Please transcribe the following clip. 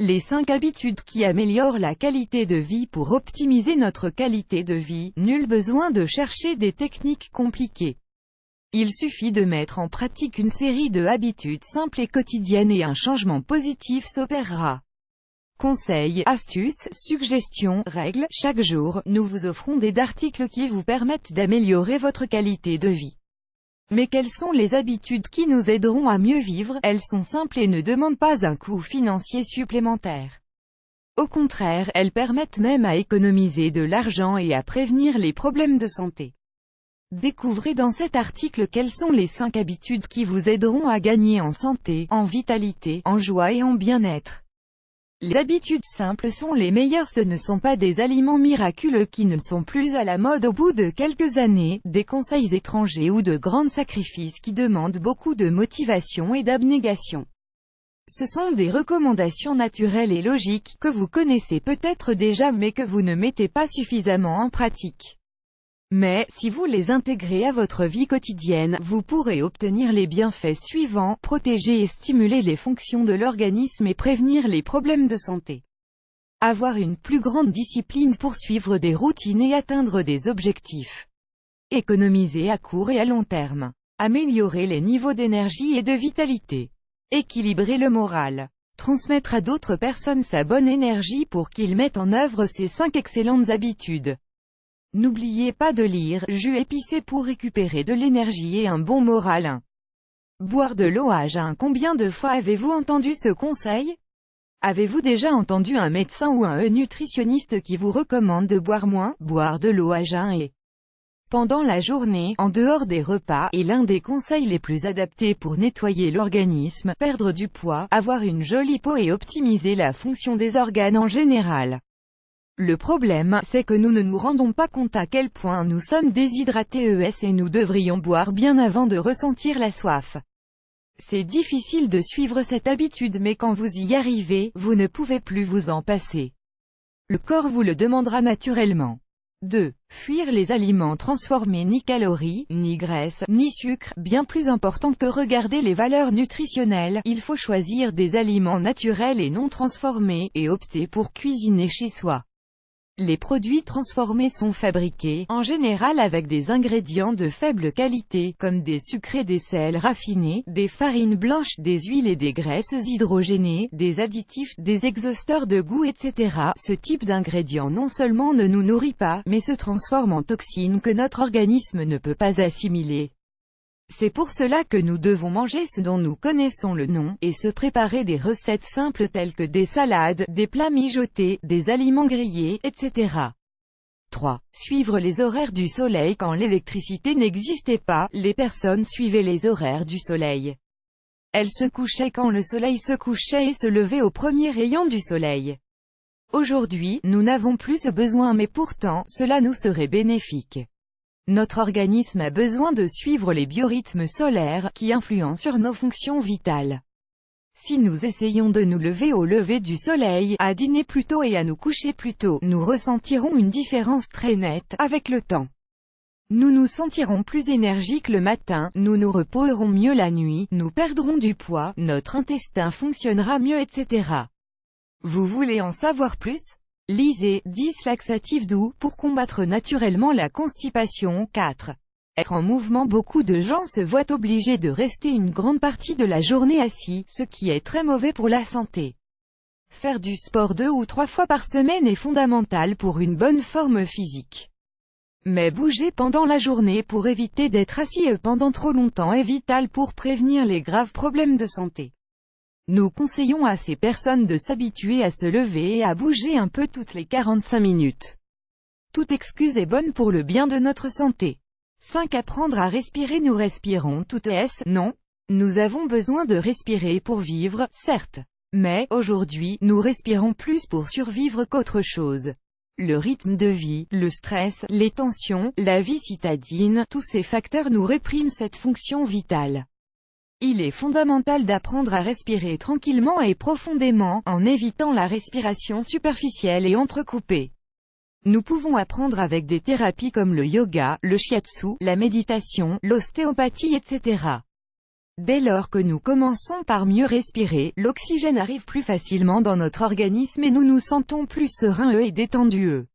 Les 5 habitudes qui améliorent la qualité de vie. Pour optimiser notre qualité de vie, nul besoin de chercher des techniques compliquées. Il suffit de mettre en pratique une série de habitudes simples et quotidiennes et un changement positif s'opérera. Conseils, astuces, suggestions, règles, chaque jour, nous vous offrons des articles qui vous permettent d'améliorer votre qualité de vie. Mais quelles sont les habitudes qui nous aideront à mieux vivre? Elles sont simples et ne demandent pas un coût financier supplémentaire. Au contraire, elles permettent même à économiser de l'argent et à prévenir les problèmes de santé. Découvrez dans cet article quelles sont les 5 habitudes qui vous aideront à gagner en santé, en vitalité, en joie et en bien-être. Les habitudes simples sont les meilleures. Ce ne sont pas des aliments miraculeux qui ne sont plus à la mode au bout de quelques années, des conseils étrangers ou de grands sacrifices qui demandent beaucoup de motivation et d'abnégation. Ce sont des recommandations naturelles et logiques, que vous connaissez peut-être déjà mais que vous ne mettez pas suffisamment en pratique. Mais, si vous les intégrez à votre vie quotidienne, vous pourrez obtenir les bienfaits suivants: protéger et stimuler les fonctions de l'organisme et prévenir les problèmes de santé. Avoir une plus grande discipline pour suivre des routines et atteindre des objectifs. Économiser à court et à long terme. Améliorer les niveaux d'énergie et de vitalité. Équilibrer le moral. Transmettre à d'autres personnes sa bonne énergie pour qu'ils mettent en œuvre ces 5 excellentes habitudes. N'oubliez pas de lire, jus épicé pour récupérer de l'énergie et un bon moral. 1. Boire de l'eau à jeun. Combien de fois avez-vous entendu ce conseil? Avez-vous déjà entendu un médecin ou un nutritionniste qui vous recommande de boire moins? Boire de l'eau à jeun et pendant la journée, en dehors des repas, est l'un des conseils les plus adaptés pour nettoyer l'organisme, perdre du poids, avoir une jolie peau et optimiser la fonction des organes en général. Le problème, c'est que nous ne nous rendons pas compte à quel point nous sommes déshydratés et nous devrions boire bien avant de ressentir la soif. C'est difficile de suivre cette habitude mais quand vous y arrivez, vous ne pouvez plus vous en passer. Le corps vous le demandera naturellement. 2. Fuir les aliments transformés. Ni calories, ni graisses, ni sucre. Bien plus important que regarder les valeurs nutritionnelles, il faut choisir des aliments naturels et non transformés, et opter pour cuisiner chez soi. Les produits transformés sont fabriqués, en général avec des ingrédients de faible qualité, comme des sucres et des sels raffinés, des farines blanches, des huiles et des graisses hydrogénées, des additifs, des exhausteurs de goût, etc. Ce type d'ingrédients non seulement ne nous nourrit pas, mais se transforme en toxines que notre organisme ne peut pas assimiler. C'est pour cela que nous devons manger ce dont nous connaissons le nom, et se préparer des recettes simples telles que des salades, des plats mijotés, des aliments grillés, etc. 3. Suivre les horaires du soleil. Quand l'électricité n'existait pas, les personnes suivaient les horaires du soleil. Elles se couchaient quand le soleil se couchait et se levaient au premier rayon du soleil. Aujourd'hui, nous n'avons plus ce besoin mais pourtant, cela nous serait bénéfique. Notre organisme a besoin de suivre les biorhythmes solaires, qui influent sur nos fonctions vitales. Si nous essayons de nous lever au lever du soleil, à dîner plus tôt et à nous coucher plus tôt, nous ressentirons une différence très nette, avec le temps. Nous nous sentirons plus énergiques le matin, nous nous reposerons mieux la nuit, nous perdrons du poids, notre intestin fonctionnera mieux, etc. Vous voulez en savoir plus? Lisez 10 laxatifs doux pour combattre naturellement la constipation. 4. Être en mouvement. Beaucoup de gens se voient obligés de rester une grande partie de la journée assis, ce qui est très mauvais pour la santé. Faire du sport 2 ou 3 fois par semaine est fondamental pour une bonne forme physique. Mais bouger pendant la journée pour éviter d'être assis pendant trop longtemps est vital pour prévenir les graves problèmes de santé. Nous conseillons à ces personnes de s'habituer à se lever et à bouger un peu toutes les 45 minutes. Toute excuse est bonne pour le bien de notre santé. 5. Apprendre à respirer. Nous respirons toutes non? Nous avons besoin de respirer pour vivre, certes. Mais, aujourd'hui, nous respirons plus pour survivre qu'autre chose. Le rythme de vie, le stress, les tensions, la vie citadine, tous ces facteurs nous répriment cette fonction vitale. Il est fondamental d'apprendre à respirer tranquillement et profondément, en évitant la respiration superficielle et entrecoupée. Nous pouvons apprendre avec des thérapies comme le yoga, le shiatsu, la méditation, l'ostéopathie, etc. Dès lors que nous commençons par mieux respirer, l'oxygène arrive plus facilement dans notre organisme et nous nous sentons plus sereins et détendus.